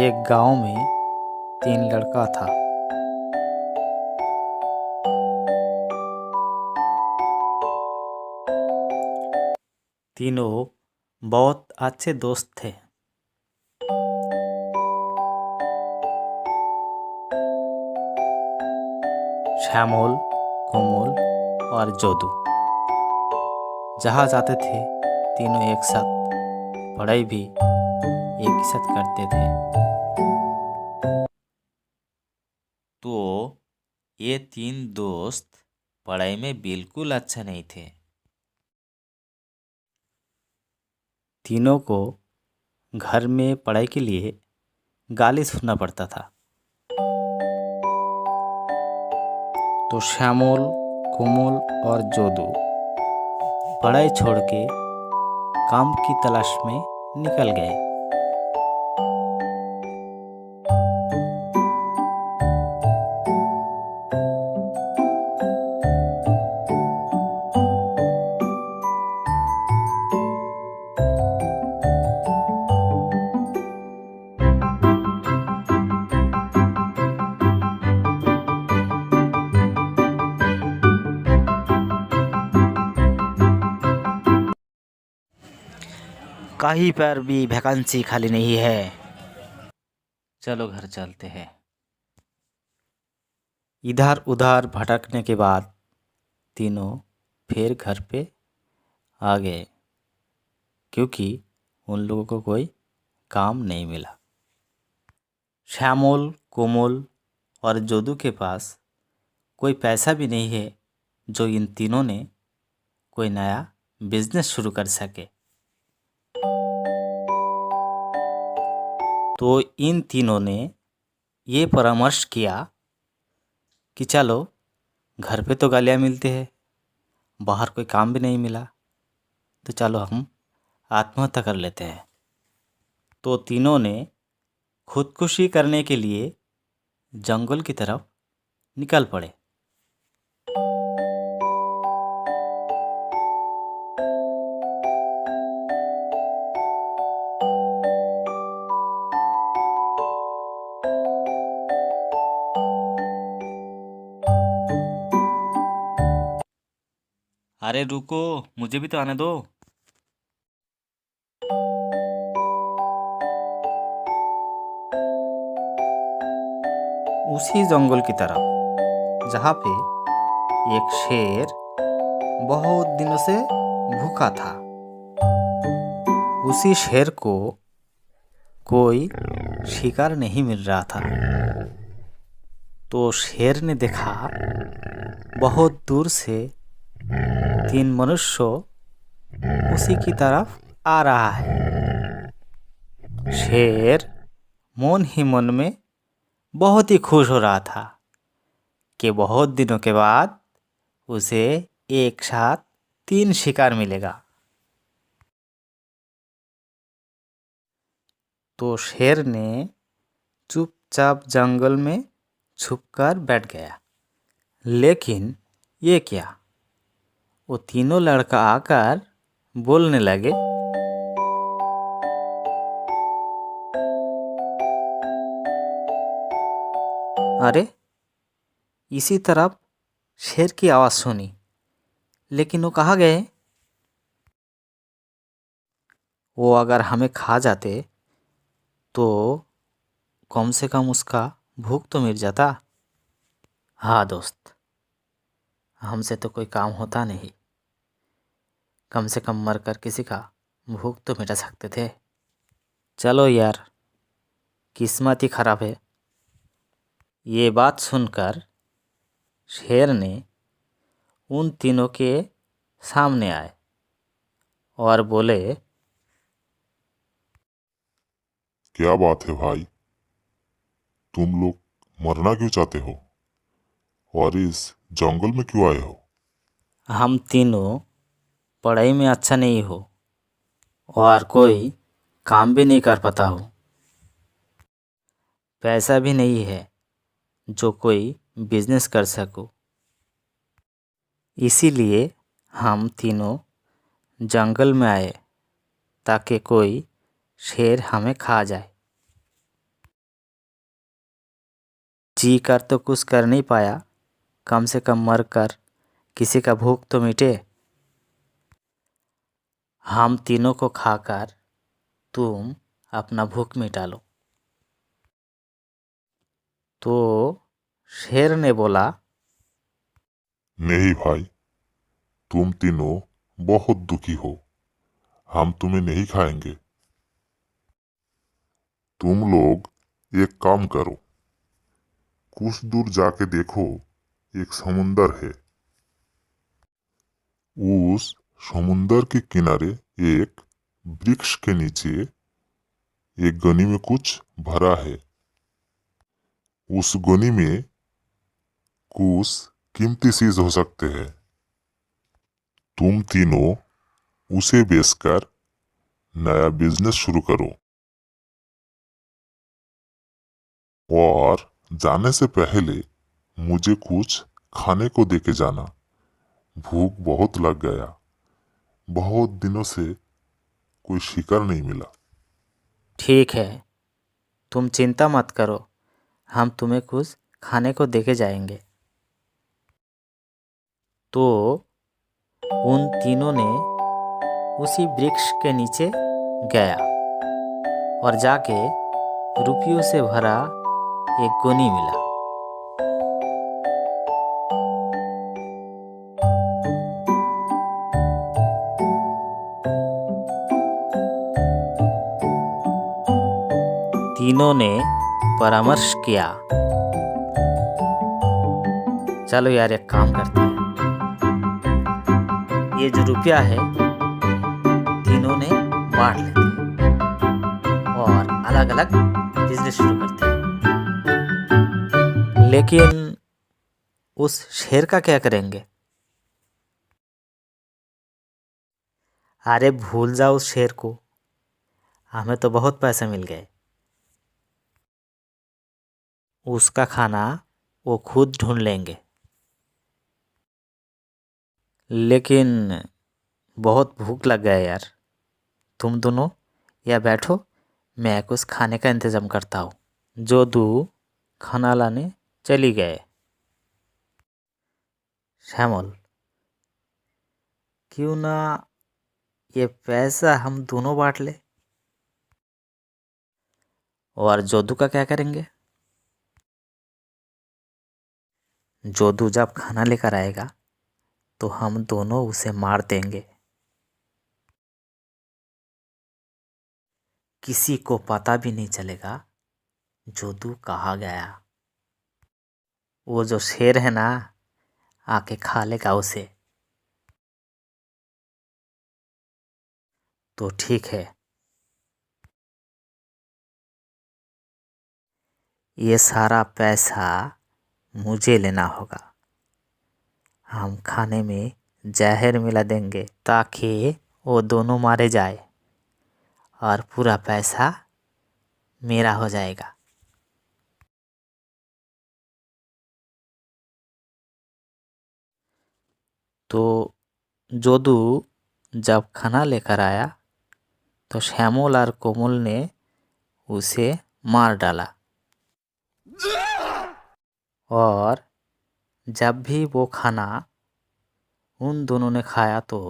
एक गांव में 3 लड़का था। तीनों बहुत अच्छे दोस्त थे। श्यामल, कोमल और जोदू। जहाँ जाते थे तीनों एक साथ, पढ़ाई भी एक ही साथ करते थे। तो ये 3 दोस्त पढ़ाई में बिल्कुल अच्छा नहीं थे। तीनों को घर में पढ़ाई के लिए गाली सुनना पड़ता था। तो श्यामल, कोमल और जोदू पढ़ाई छोड़ के काम की तलाश में निकल गए। कहीं पर भी वैकेंसी खाली नहीं है, चलो घर चलते हैं। इधर उधर भटकने के बाद तीनों फिर घर पे आ गए, क्योंकि उन लोगों को कोई काम नहीं मिला। श्यामल, कोमल और जोदू के पास कोई पैसा भी नहीं है जो इन तीनों ने कोई नया बिजनेस शुरू कर सके। तो इन तीनों ने ये परामर्श किया कि चलो घर पे तो गालियाँ मिलती है, बाहर कोई काम भी नहीं मिला, तो चलो हम आत्महत्या कर लेते हैं। तो तीनों ने खुदकुशी करने के लिए जंगल की तरफ निकल पड़े। अरे रुको, मुझे भी तो आने दो। उसी जंगल की तरफ जहाँ पे एक शेर बहुत दिनों से भूखा था। उसी शेर को कोई शिकार नहीं मिल रहा था। तो शेर ने देखा बहुत दूर से 3 मनुष्य उसी की तरफ आ रहा है। शेर मन ही मन में बहुत ही खुश हो रहा था कि बहुत दिनों के बाद उसे एक साथ 3 शिकार मिलेगा। तो शेर ने चुपचाप जंगल में छुपकर बैठ गया। लेकिन ये क्या, वो तीनों लड़का आकर बोलने लगे। अरे, इसी तरफ शेर की आवाज़ सुनी, लेकिन वो कहाँ गए? वो अगर हमें खा जाते तो कम से कम उसका भूख तो मिट जाता। हाँ दोस्त, हमसे तो कोई काम होता नहीं, कम से कम मरकर किसी का भूख तो मिटा सकते थे। चलो यार, किस्मत ही खराब है। ये बात सुनकर शेर ने उन तीनों के सामने आए और बोले, क्या बात है भाई, तुम लोग मरना क्यों चाहते हो और इस जंगल में क्यों आए हो? हम तीनों पढ़ाई में अच्छा नहीं हो और कोई काम भी नहीं कर पाता हो, पैसा भी नहीं है जो कोई बिजनेस कर सको। इसीलिए हम तीनों जंगल में आए ताकि कोई शेर हमें खा जाए। जी कर तो कुछ कर नहीं पाया, कम से कम मर कर किसी का भूख तो मिटे। हम तीनों को खाकर तुम अपना भूख मिटा लो। तो शेर ने बोला, नहीं भाई, तुम तीनों बहुत दुखी हो, हम तुम्हें नहीं खाएंगे। तुम लोग एक काम करो, कुछ दूर जाके देखो, एक समुंदर है। उस समुंदर के किनारे एक वृक्ष के नीचे एक गनी में कुछ भरा है। उस गनी में कुछ कीमती चीज हो सकते हैं। तुम तीनों उसे बेचकर नया बिजनेस शुरू करो, और जाने से पहले मुझे कुछ खाने को देके जाना। भूख बहुत लग गया, बहुत दिनों से कोई शिकार नहीं मिला। ठीक है, तुम चिंता मत करो, हम तुम्हें कुछ खाने को देके जाएंगे। तो उन तीनों ने उसी वृक्ष के नीचे गया और जाके रुपयों से भरा एक गोनी मिला। तीनों ने परामर्श किया, चलो यार एक काम करते हैं, ये जो रुपया है तीनों ने बांट लेते हैं और अलग अलग बिजनेस शुरू करते हैं। लेकिन उस शेर का क्या करेंगे? अरे भूल जाओ उस शेर को, हमें तो बहुत पैसे मिल गए। उसका खाना वो खुद ढूंढ लेंगे। लेकिन बहुत भूख लग गया यार, तुम दोनों या बैठो, मैं कुछ खाने का इंतज़ाम करता हूँ। जोदू खाना लाने चली गए। श्यामल, क्यों ना ये पैसा हम दोनों बांट ले? और जोदू का क्या करेंगे? जोदू जब खाना लेकर आएगा तो हम दोनों उसे मार देंगे। किसी को पता भी नहीं चलेगा जोदू कहाँ गया। वो जो शेर है ना, आके खा लेगा उसे। तो ठीक है, ये सारा पैसा मुझे लेना होगा। हम खाने में जहर मिला देंगे ताकि वो दोनों मारे जाए और पूरा पैसा मेरा हो जाएगा। तो जोदू जब खाना लेकर आया तो श्यामल और कोमल ने उसे मार डाला। और जब भी वो खाना उन दोनों ने खाया तो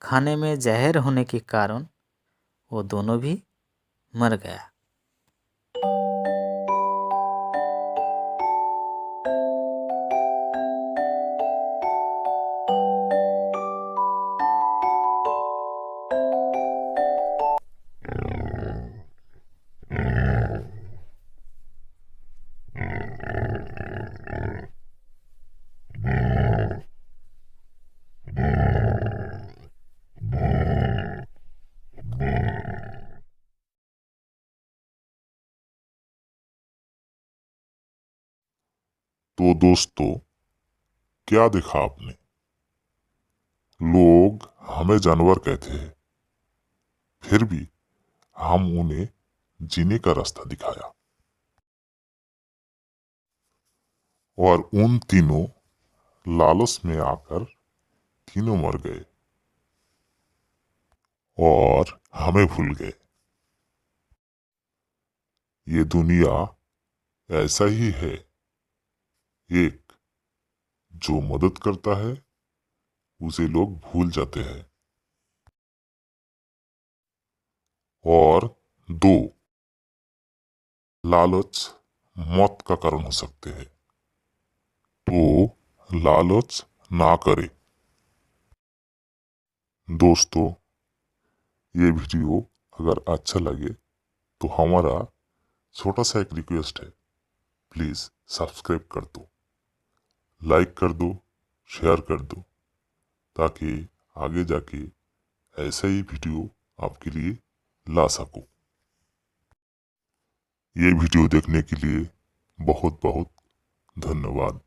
खाने में जहर होने के कारण वो दोनों भी मर गया। तो दोस्तों, क्या देखा आपने? लोग हमें जानवर कहते हैं, फिर भी हम उन्हें जीने का रास्ता दिखाया। और उन तीनों लालच में आकर तीनों मर गए और हमें भूल गए। ये दुनिया ऐसा ही है। एक, जो मदद करता है उसे लोग भूल जाते हैं। और दो, लालच मौत का कारण हो सकते हैं, तो लालच ना करें। दोस्तों, ये वीडियो अगर अच्छा लगे तो हमारा छोटा सा एक रिक्वेस्ट है, प्लीज़ सब्सक्राइब कर दो, लाइक कर दो, शेयर कर दो, ताकि आगे जाके ऐसा ही वीडियो आपके लिए ला सकूं। ये वीडियो देखने के लिए बहुत बहुत धन्यवाद।